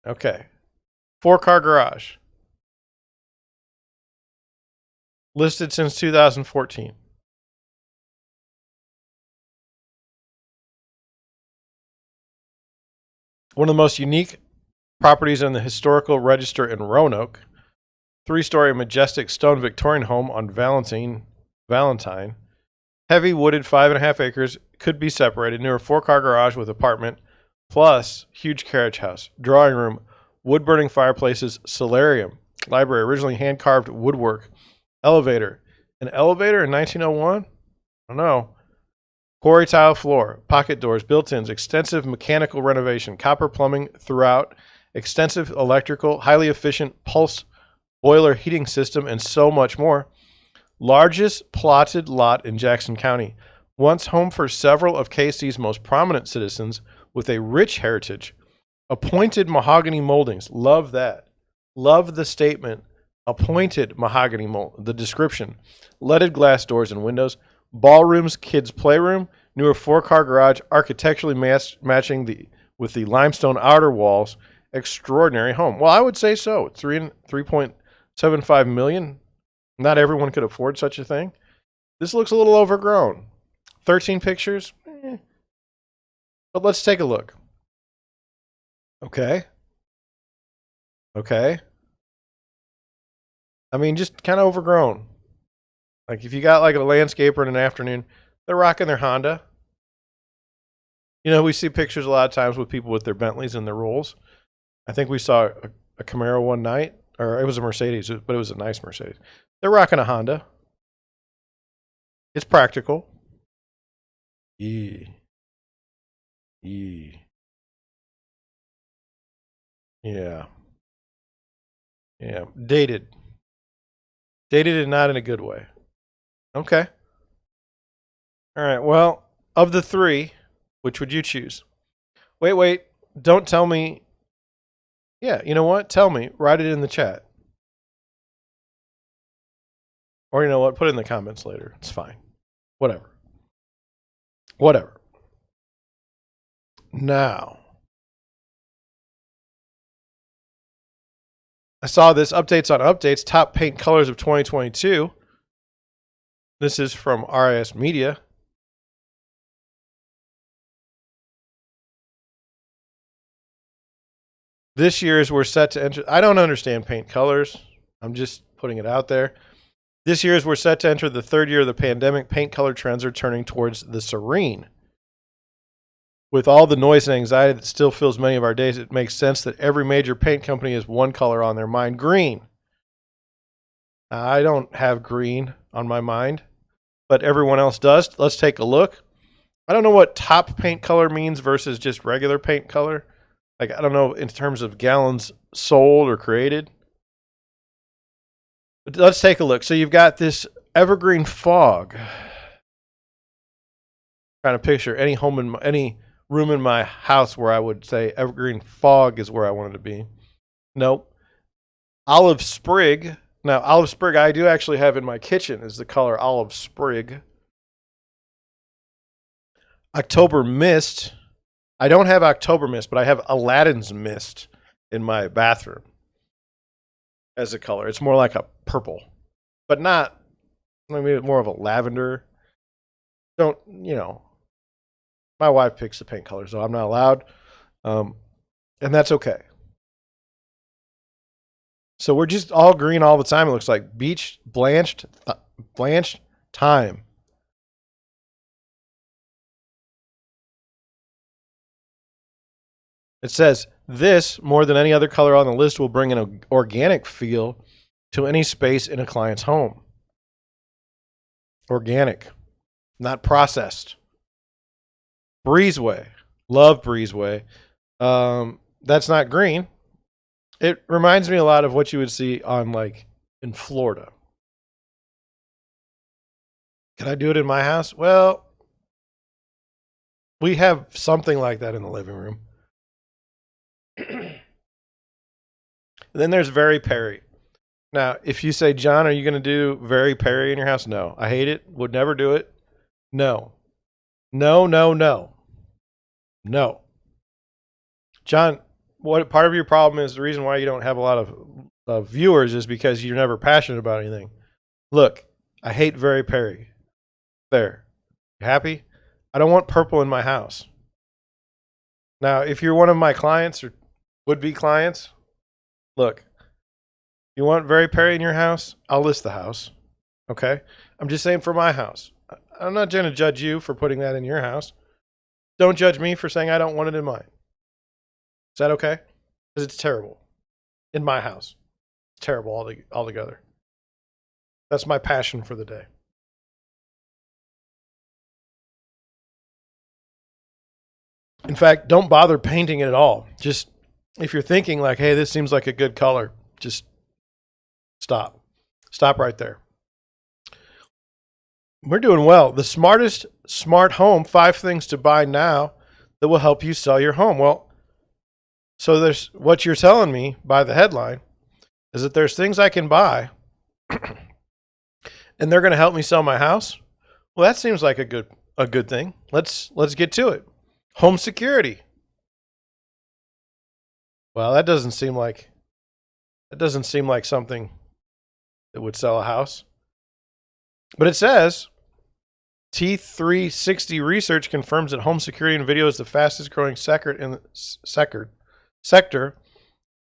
Okay. 4-car garage. Listed since 2014. One of the most unique properties in the historical register in Roanoke. 3-story majestic stone Victorian home on Valentine. Heavy wooded 5.5 acres, could be separated near a 4-car garage with apartment, plus huge carriage house, drawing room, wood burning fireplaces, solarium, library, originally hand carved woodwork, elevator. An elevator in 1901? I don't know. Quarry tile floor, pocket doors, built-ins, extensive mechanical renovation, copper plumbing throughout, extensive electrical, highly efficient pulse boiler heating system, and so much more. Largest plotted lot in Jackson County. Once home for several of KC's most prominent citizens with a rich heritage. Appointed mahogany moldings. Love that. Love the statement. Appointed mahogany mold. The description. Leaded glass doors and windows. Ballrooms, kids' playroom. Newer 4-car garage. Architecturally matching with the limestone outer walls. Extraordinary home. Well, I would say so. 3.75 million. Not everyone could afford such a thing. This looks a little overgrown. 13 pictures. But let's take a look. Okay. I mean, just kind of overgrown. Like if you got like a landscaper in an afternoon, they're rocking their Honda. You know, we see pictures a lot of times with people with their Bentleys and their Rolls. I think we saw a Camaro one night, or it was a Mercedes, but it was a nice Mercedes. They're rocking a Honda. It's practical. Yeah. Dated and not in a good way. Okay. All right. Well, of the three, which would you choose? Wait. Don't tell me. Yeah, you know what? Tell me. Write it in the chat. Or you know what? Put it in the comments later. It's fine. Whatever. Now, I saw this updates on updates, top paint colors of 2022. This is from RIS Media. This year's we're set to enter. I don't understand paint colors. I'm just putting it out there. This year's we're set to enter the third year of the pandemic. Paint color trends are turning towards the serene. With all the noise and anxiety that still fills many of our days, it makes sense that every major paint company has one color on their mind, green. I don't have green on my mind, but everyone else does. Let's take a look. I don't know what top paint color means versus just regular paint color. Like, I don't know in terms of gallons sold or created. But let's take a look. So you've got this evergreen fog. Trying to picture any room in my house where I would say evergreen fog is where I wanted to be. Nope. Olive sprig. Now, olive sprig I do actually have in my kitchen is the color olive sprig. October mist. I don't have October mist, but I have Aladdin's mist in my bathroom as a color. It's more like a purple, but not, maybe more of a lavender. My wife picks the paint colors, so I'm not allowed. And that's okay. So we're just all green all the time. It looks like beach, blanched thyme. It says, this, more than any other color on the list, will bring an organic feel to any space in a client's home. Organic, not processed. Breezeway. Love Breezeway. That's not green. It reminds me a lot of what you would see on, like, in Florida. Can I do it in my house? Well, we have something like that in the living room. Then there's Very Perry. Now, if you say, John, are you going to do Very Perry in your house? No. I hate it. Would never do it. No. No, no, no, no. John, what part of your problem is the reason why you don't have a lot of viewers is because you're never passionate about anything. Look, I hate Very Perry. There. You happy? I don't want purple in my house. Now, if you're one of my clients or would-be clients, look, you want Very Perry in your house? I'll list the house. Okay? I'm just saying for my house. I'm not going to judge you for putting that in your house. Don't judge me for saying I don't want it in mine. Is that okay? Because it's terrible. In my house. It's terrible altogether. That's my passion for the day. In fact, don't bother painting it at all. Just, if you're thinking like, hey, this seems like a good color, just stop. Stop right there. We're doing well. The smartest smart home, 5 things to buy now that will help you sell your home. Well, so there's what you're telling me by the headline is that there's things I can buy and they're going to help me sell my house. Well, that seems like a good thing. Let's get to it. Home security. Well, that doesn't seem like something that would sell a house. But it says T360 research confirms that home security and video is the fastest growing sector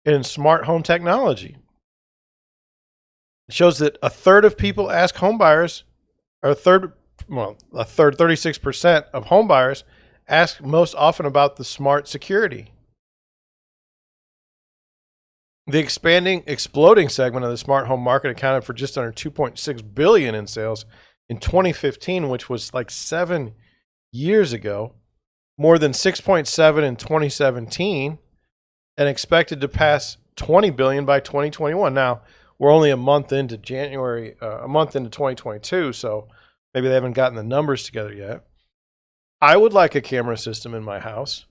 in smart home technology. It shows that a third of people ask home buyers, or a third, 36% of home buyers ask most often about the smart security. The exploding segment of the smart home market accounted for just under $2.6 billion in sales in 2015, which was like 7 years ago, more than 6.7 in 2017, and expected to pass $20 billion by 2021. Now, we're only a month into 2022, so maybe they haven't gotten the numbers together yet. I would like a camera system in my house.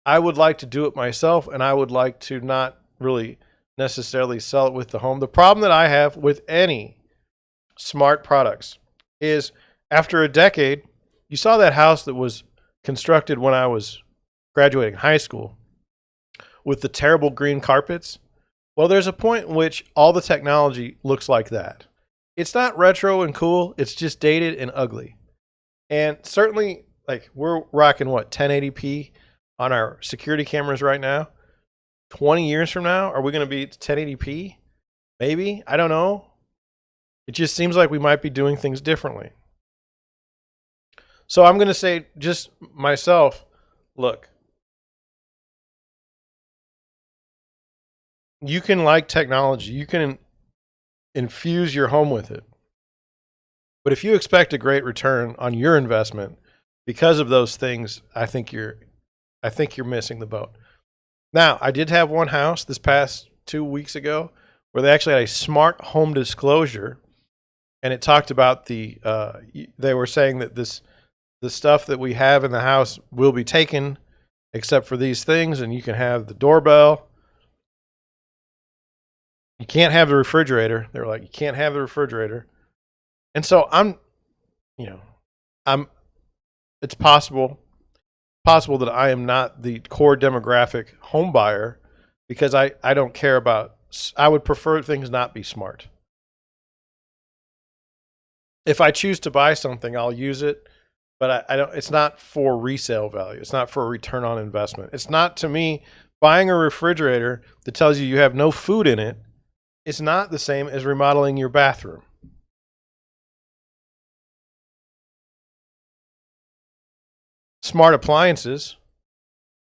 I would like to do it myself, and I would like to not really necessarily sell it with the home. The problem that I have with any smart products is after a decade, you saw that house that was constructed when I was graduating high school with the terrible green carpets. Well, there's a point in which all the technology looks like that. It's not retro and cool. It's just dated and ugly. And certainly, like, we're rocking what, 1080p on our security cameras right now. 20 years from now, are we going to be 1080p? Maybe. I don't know. It just seems like we might be doing things differently. So I'm going to say just myself, look, you can like technology. You can infuse your home with it. But if you expect a great return on your investment because of those things, I think you're missing the boat. Now, I did have one house this past 2 weeks ago where they actually had a smart home disclosure, and it talked about they were saying that the stuff that we have in the house will be taken except for these things, and you can have the doorbell. You can't have the refrigerator. They were like, you can't have the refrigerator. And so it's possible that I am not the core demographic home buyer because I don't care about, I would prefer things not be smart. If I choose to buy something, I'll use it, but I don't, it's not for resale value. It's not for a return on investment. It's not, to me, buying a refrigerator that tells you have no food in it. It's not the same as remodeling your bathroom. Smart appliances.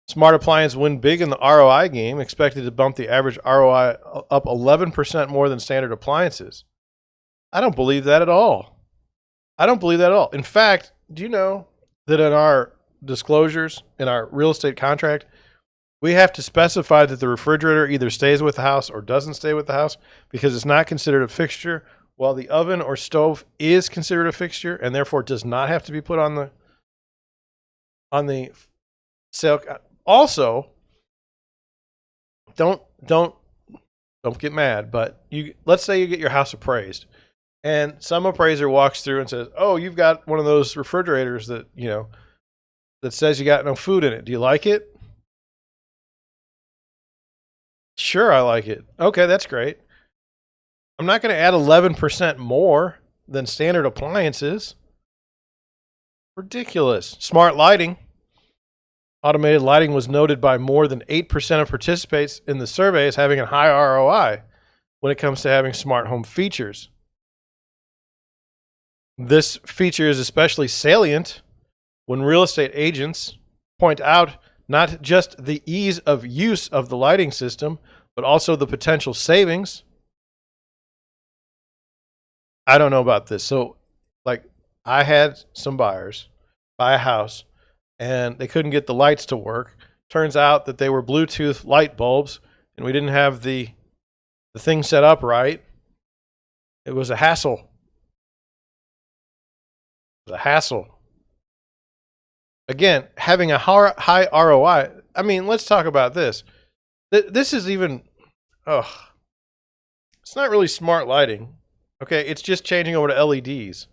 Smart appliance win big in the ROI game, expected to bump the average ROI up 11% more than standard appliances. I don't believe that at all. In fact, do you know that in our disclosures, in our real estate contract, we have to specify that the refrigerator either stays with the house or doesn't stay with the house because it's not considered a fixture, while the oven or stove is considered a fixture and therefore does not have to be put on the sale. Also, don't get mad, but let's say you get your house appraised and some appraiser walks through and says, "Oh, you've got one of those refrigerators that, that says you got no food in it. Do you like it? Sure, I like it. Okay, that's great. I'm not going to add 11% more than standard appliances. Ridiculous. Smart lighting. Automated lighting was noted by more than 8% of participants in the survey as having a high ROI when it comes to having smart home features. This feature is especially salient when real estate agents point out not just the ease of use of the lighting system, but also the potential savings. I don't know about this. So, like, I had some buyers buy a house and they couldn't get the lights to work. Turns out that they were Bluetooth light bulbs and we didn't have the thing set up right. It was a hassle. It was a hassle. Again, having a high ROI. I mean, let's talk about this. This is even, it's not really smart lighting. Okay, it's just changing over to LEDs.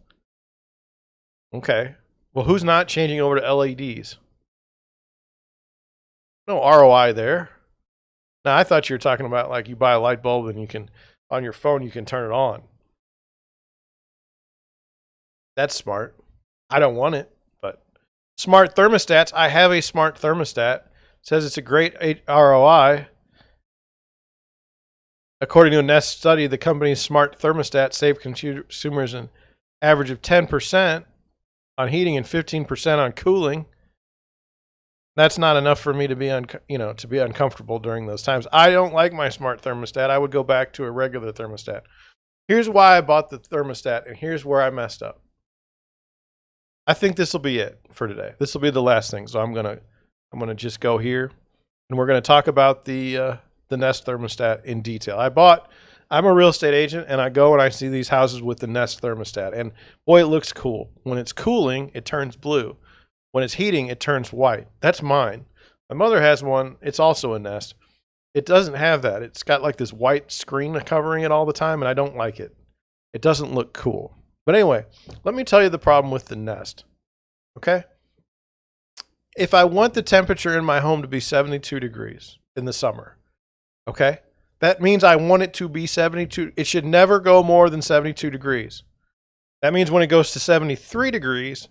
Okay, well, who's not changing over to LEDs? No ROI there. Now, I thought you were talking about like you buy a light bulb and you can, on your phone, you can turn it on. That's smart. I don't want it, but smart thermostats. I have a smart thermostat. It says it's a great ROI. According to a Nest study, the company's smart thermostat saved consumers an average of 10% on heating and 15% on cooling. That's not enough for me to be to be uncomfortable during those times. I don't like my smart thermostat. I would go back to a regular thermostat. Here's why I bought the thermostat, and here's where I messed up. I think this will be it for today. This will be the last thing. So I'm gonna just go here, and we're gonna talk about the Nest thermostat in detail. I'm a real estate agent, and I go and I see these houses with the Nest thermostat, and boy, it looks cool. When it's cooling, it turns blue. When it's heating, it turns white. That's mine. My mother has one. It's also a Nest. It doesn't have that. It's got like this white screen covering it all the time, and I don't like it. It doesn't look cool. But anyway, let me tell you the problem with the Nest. Okay? If I want the temperature in my home to be 72 degrees in the summer, okay? That means I want it to be 72. It should never go more than 72 degrees. That means when it goes to 73 degrees,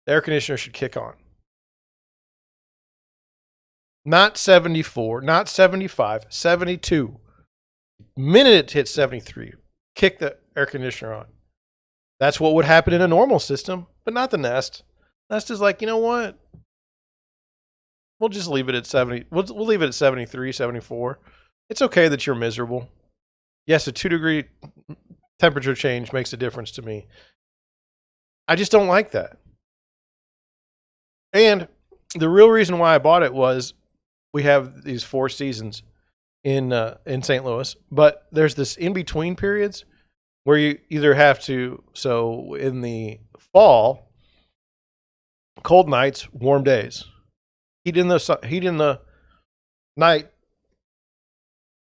the air conditioner should kick on. Not 74, not 75, 72. The minute it hits 73, kick the air conditioner on. That's what would happen in a normal system, but not the Nest. Nest is like, you know what? We'll just leave it at 70. We'll leave it at 73, 74. It's okay that you're miserable. Yes, a 2-degree temperature change makes a difference to me. I just don't like that. And the real reason why I bought it was we have these 4 seasons in St. Louis, but there's this in-between periods where you either have to, so in the fall, cold nights, warm days. Heat in the night,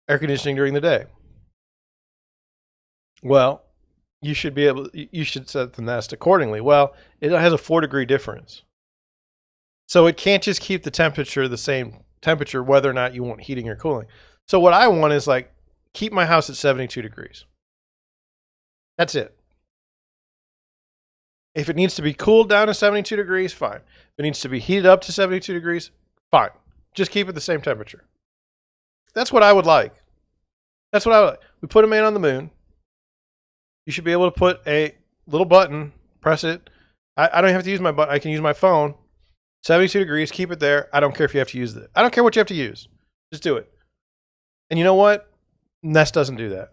air conditioning during the day. Well, you should set the Nest accordingly. Well, it has a 4-degree difference. So it can't just keep the temperature the same temperature whether or not you want heating or cooling. So what I want is like keep my house at 72 degrees. That's it. If it needs to be cooled down to 72 degrees, fine. If it needs to be heated up to 72 degrees, fine. Just keep it the same temperature. That's what I would like. That's what I would like. We put a man on the moon. You should be able to put a little button, press it. I don't have to use my button. I can use my phone. 72 degrees, keep it there. I don't care if you have to use it. I don't care what you have to use. Just do it. And you know what? Nest doesn't do that.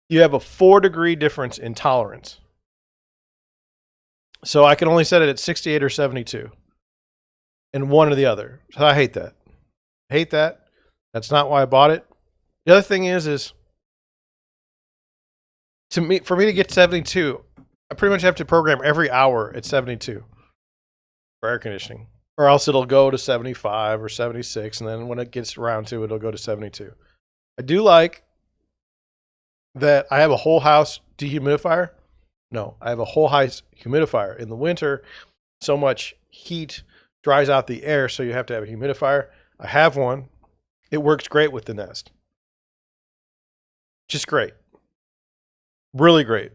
You have a 4-degree difference in tolerance. So I can only set it at 68 or 72. And one or the other. So I hate that. I hate that. That's not why I bought it. The other thing is for me to get 72, I pretty much have to program every hour at 72 for air conditioning. Or else it'll go to 75 or 76. And then when it gets around to it, it'll go to 72. I do like that I have a whole house dehumidifier. No, I have a whole house humidifier. In the winter, so much heat dries out the air, so you have to have a humidifier. I have one. It works great with the Nest. Just great. Really great.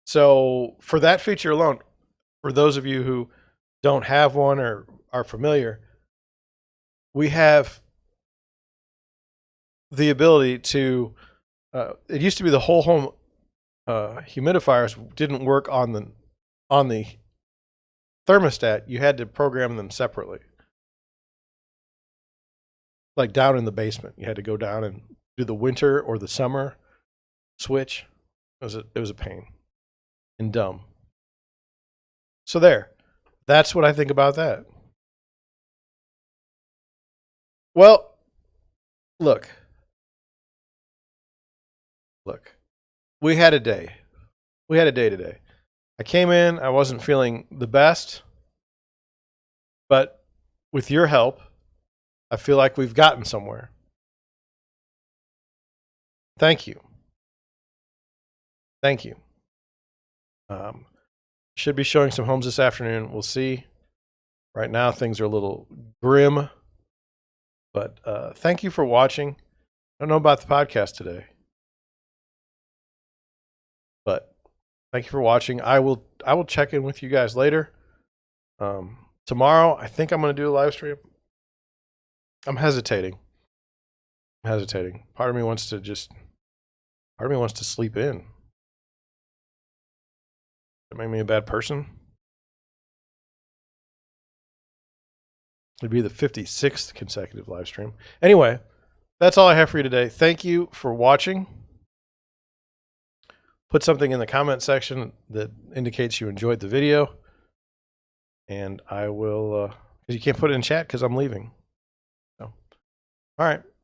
So for that feature alone, for those of you who don't have one or are familiar, we have the ability to, it used to be the whole home humidifiers didn't work on the thermostat. You had to program them separately. Like down in the basement, you had to go down and do the winter or the summer switch. It was a pain and dumb. So that's what I think about that. Well, look, we had a day. We had a day today. I came in, I wasn't feeling the best, but with your help, I feel like we've gotten somewhere. Thank you. Thank you. Should be showing some homes this afternoon. We'll see. Right now, things are a little grim, but thank you for watching. I don't know about the podcast today, but thank you for watching. I will check in with you guys later. Tomorrow, I think I'm going to do a live stream. I'm hesitating. Part of me wants to sleep in. That make me a bad person? It'd be the 56th consecutive live stream. Anyway, that's all I have for you today. Thank you for watching. Put something in the comment section that indicates you enjoyed the video. And I will, because you can't put it in chat because I'm leaving. So, all right.